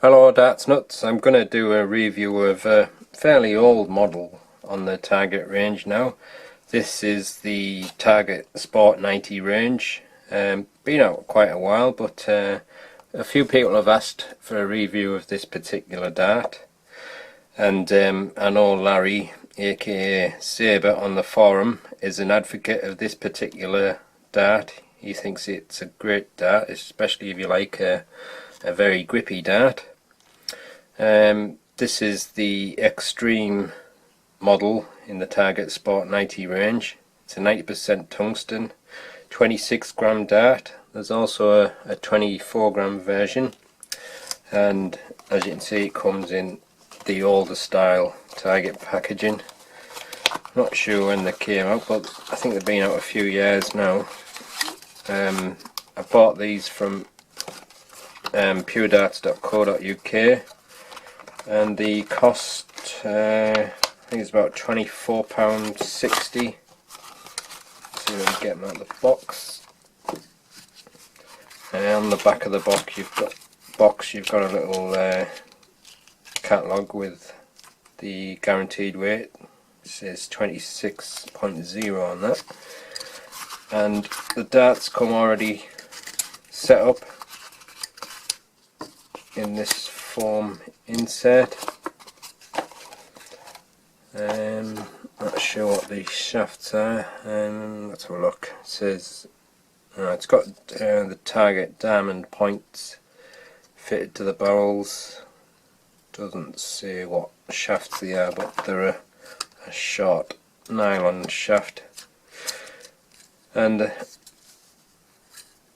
Hello Darts Nuts, I'm going to do a review of a fairly old model on the Target range now. This is the Target Sport 90 range. Been out quite a while, but a few people have asked for a review of this particular dart. And I know Larry, aka Saber, on the forum is an advocate of this particular dart. He thinks it's a great dart, especially if you like a very grippy dart. This is the extreme model in the Target Sport 90 range. It's a 90% tungsten, 26 gram dart. There's also a 24 gram version, and as you can see it comes in the older style Target packaging. Not sure when they came out, but I think they've been out a few years now. I bought these from puredarts.co.uk, and the cost I think it's about £24.60. See when you get them out of the box. On the back of the box you've got a little catalogue with the guaranteed weight. It says 26.0 on that, and the darts come already set up in this foam insert. Not sure what these shafts are. Let's have a look. It says it's got the Target diamond points fitted to the barrels. Doesn't say what shafts they are, but they're a short nylon shaft. And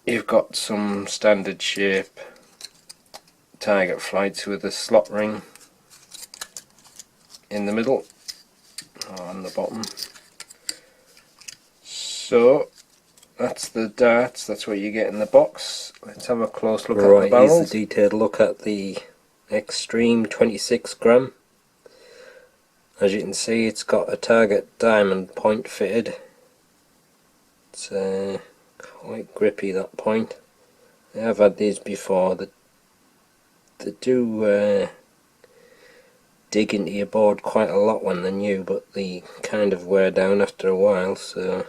you've got some standard shape Target flights with a slot ring in the middle or on the bottom. So that's the darts, that's what you get in the box. Let's have a close look at the barrels. Here's the detailed look at the Extreme 26 gram. As you can see, it's got a Target diamond point fitted. It's quite grippy, that point. I have had these before. They do dig into your board quite a lot when they're new, but they kind of wear down after a while, so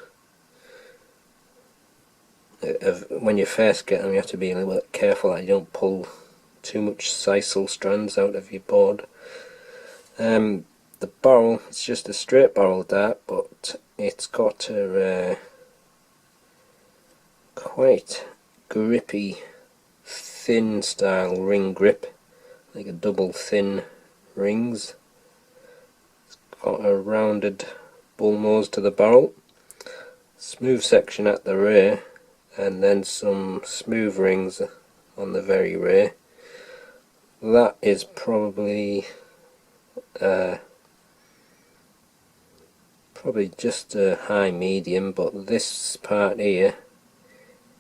when you first get them you have to be a little bit careful that you don't pull too much sisal strands out of your board. The barrel, it's just a straight barrel dart, but it's got a quite grippy thin style ring grip, like a double thin rings. It's got a rounded bull nose to the barrel, smooth section at the rear, and then some smooth rings on the very rear. That is probably just a high medium, but this part here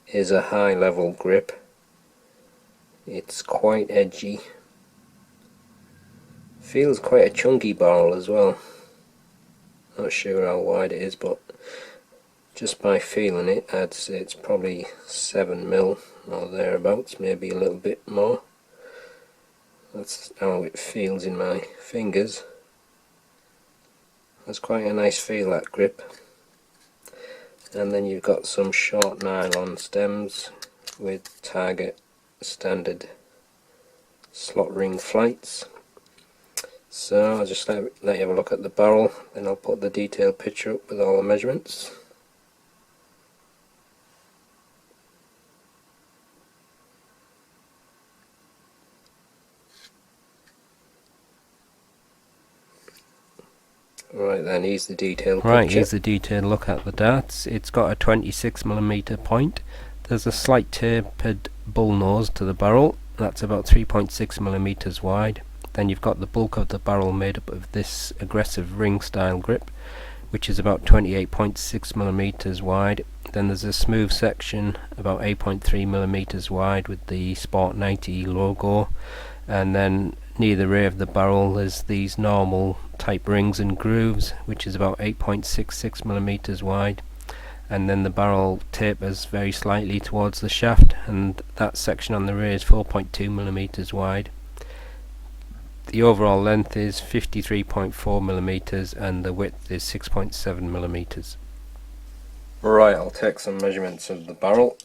is a high level grip. It's quite edgy. Feels quite a chunky barrel as well. Not sure how wide it is, but just by feeling it I'd say it's probably 7mm or thereabouts, maybe a little bit more. That's how it feels in my fingers. That's quite a nice feel, that grip. And then you've got some short nylon stems with Target standard slot ring flights. So I'll just let you have a look at the barrel, then I'll put the detailed picture up with all the measurements. Right then, here's the detailed picture. Right, here's the detailed look at the darts. It's got a 26mm point. There's a slight tapered bull nose to the barrel. That's about 3.6mm wide. Then you've got the bulk of the barrel made up of this aggressive ring style grip, which is about 28.6mm wide. Then there's a smooth section about 8.3mm wide with the Sport 90 logo, and then near the rear of the barrel there's these normal type rings and grooves, which is about 8.66mm wide. And then the barrel tapers very slightly towards the shaft, and that section on the rear is 4.2mm wide. The overall length is 53.4 millimeters and the width is 6.7 millimeters. Right, I'll take some measurements of the barrel.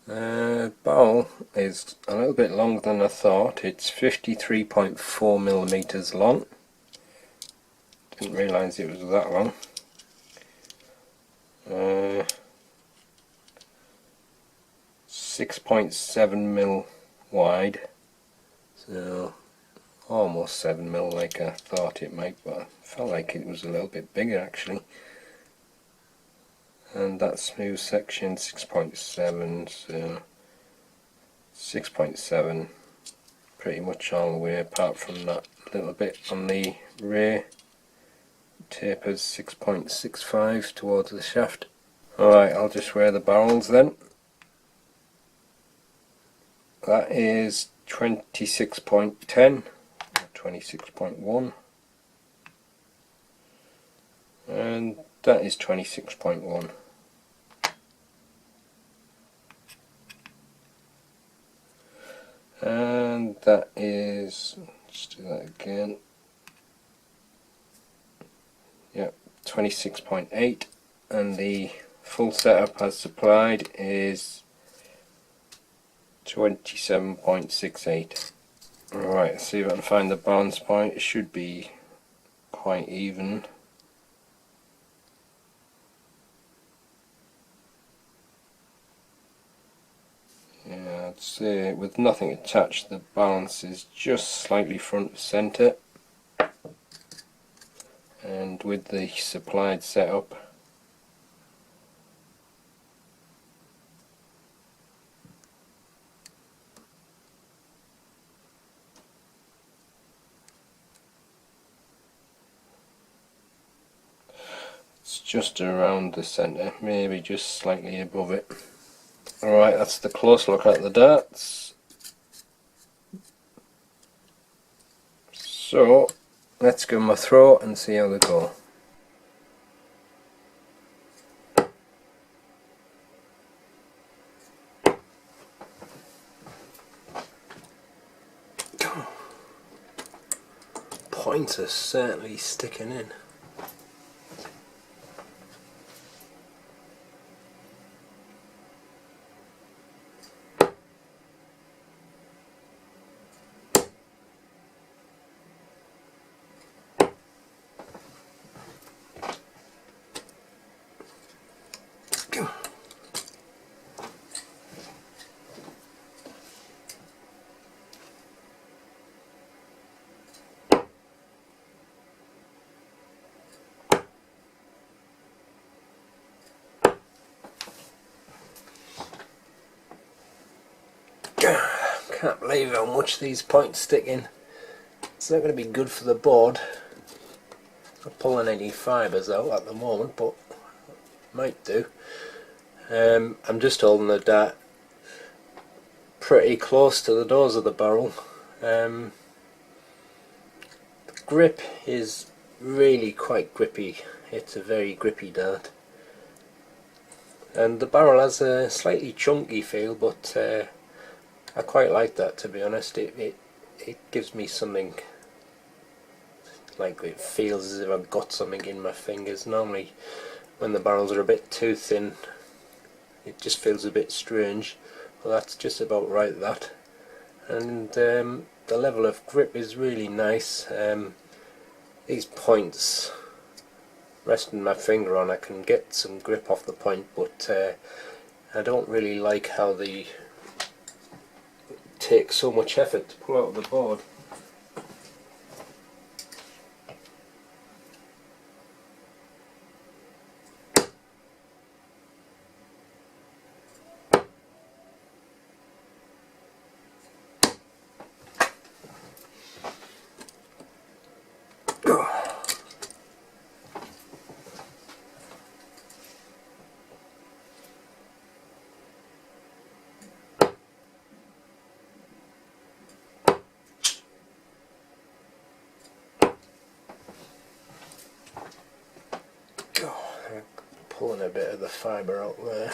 Barrel is a little bit longer than I thought. It's 53.4 millimeters long. Didn't realise it was that long. 6.7 mil wide, so almost 7 mil like I thought it might, but I felt like it was a little bit bigger actually. And that smooth section 6.7, so 6.7 pretty much all the way, apart from that little bit on the rear. Tapers 6.65 towards the shaft. Alright, I'll just weigh the barrels then. That is 26.10, 26.1, and that is 26.1. And that is, let's do that again, yep, 26.8, and the full setup as supplied is 27.68. Alright, let's see if I can find the balance point. It should be quite even. Yeah, I'd say with nothing attached the balance is just slightly front of centre, and with the supplied setup it's just around the centre, maybe just slightly above it. Alright, that's the close look at the darts. So let's give them a throw and see how they go. Points are certainly sticking in. Can't believe how much these points stick in. It's not going to be good for the board. Not pulling any fibres out at the moment, but might do. I'm just holding the dart pretty close to the doors of the barrel. The grip is really quite grippy. It's a very grippy dart. And the barrel has a slightly chunky feel, but I quite like that, to be honest. It gives me something, like it feels as if I've got something in my fingers. Normally when the barrels are a bit too thin it just feels a bit strange. Well, that's just about right, that. And the level of grip is really nice. These points, resting my finger on, I can get some grip off the point, but I don't really like how they take so much effort to pull out of the board. Pulling a bit of the fibre out there.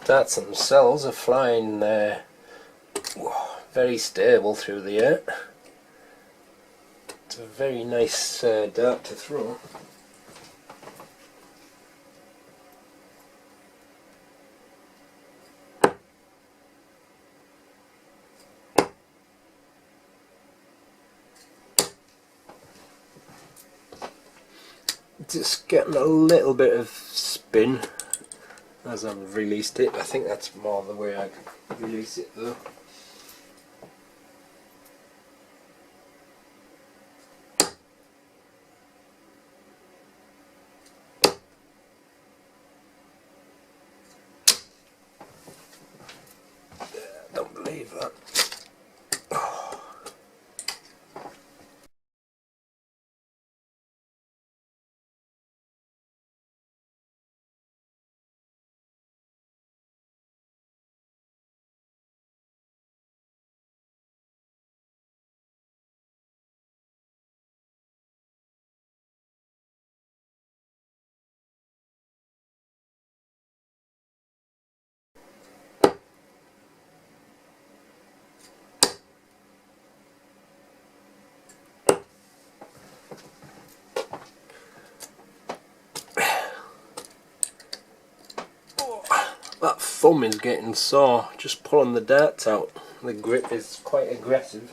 darts themselves are flying very stable through the air. It's a very nice dart to throw. Just getting a little bit of spin as I've released it. I think that's more the way I release it though. I don't believe that. That thumb is getting sore just pulling the darts out. The grip is quite aggressive.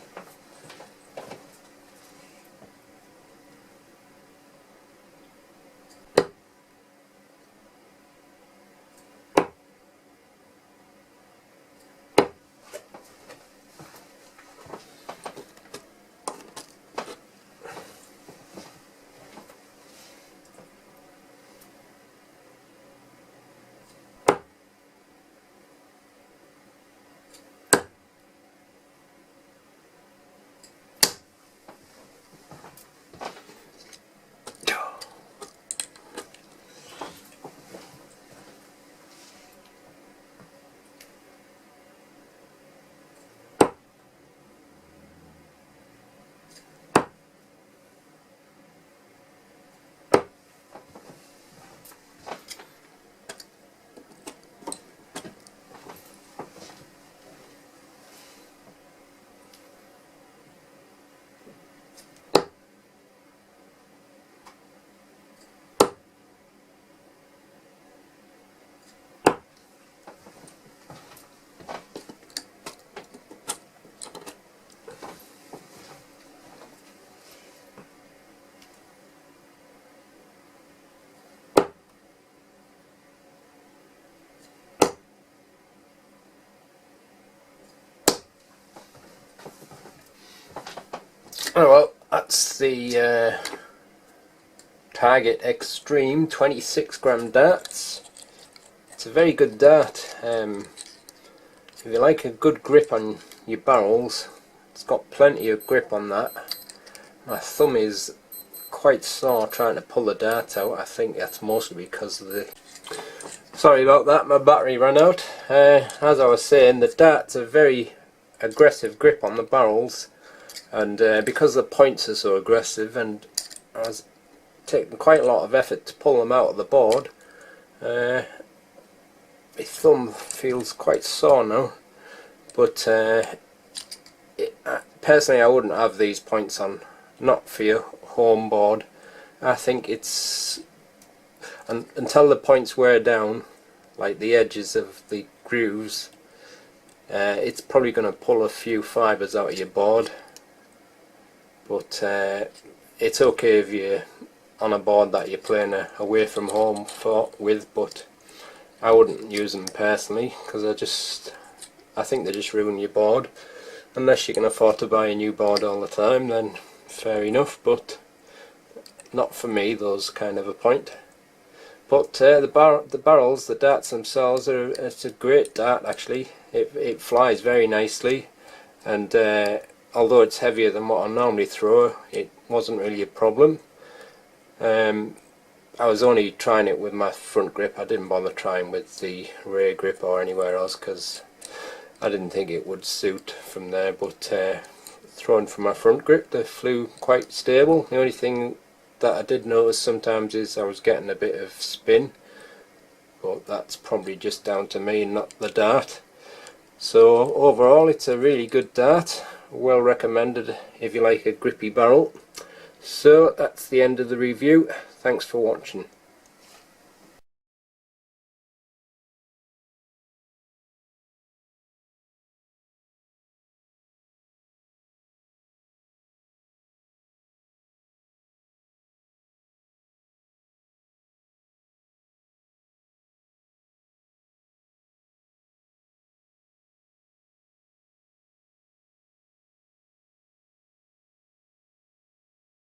Oh well, that's the Target Extreme 26 gram darts. It's a very good dart. If you like a good grip on your barrels, it's got plenty of grip on that. My thumb is quite sore trying to pull the dart out. I think that's mostly because of the... Sorry about that, my battery ran out. As I was saying, the darts are very aggressive grip on the barrels. And because the points are so aggressive, and I was taking quite a lot of effort to pull them out of the board, my thumb feels quite sore now. But personally, I wouldn't have these points on, not for your home board. I think it's until the points wear down, like the edges of the grooves, it's probably going to pull a few fibres out of your board. But it's okay if you're on a board that you're playing away from home with, but I wouldn't use them personally, because I think they just ruin your board. Unless you can afford to buy a new board all the time, then fair enough, but not for me, those kind of a point. But the barrels, the darts themselves, it's a great dart actually. It flies very nicely, and although it's heavier than what I normally throw, it wasn't really a problem. I was only trying it with my front grip. I didn't bother trying with the rear grip or anywhere else because I didn't think it would suit from there, but throwing from my front grip, they flew quite stable. The only thing that I did notice sometimes is I was getting a bit of spin, but that's probably just down to me, not the dart. So overall it's a really good dart, well recommended if you like a grippy barrel. So that's the end of the review. Thanks for watching.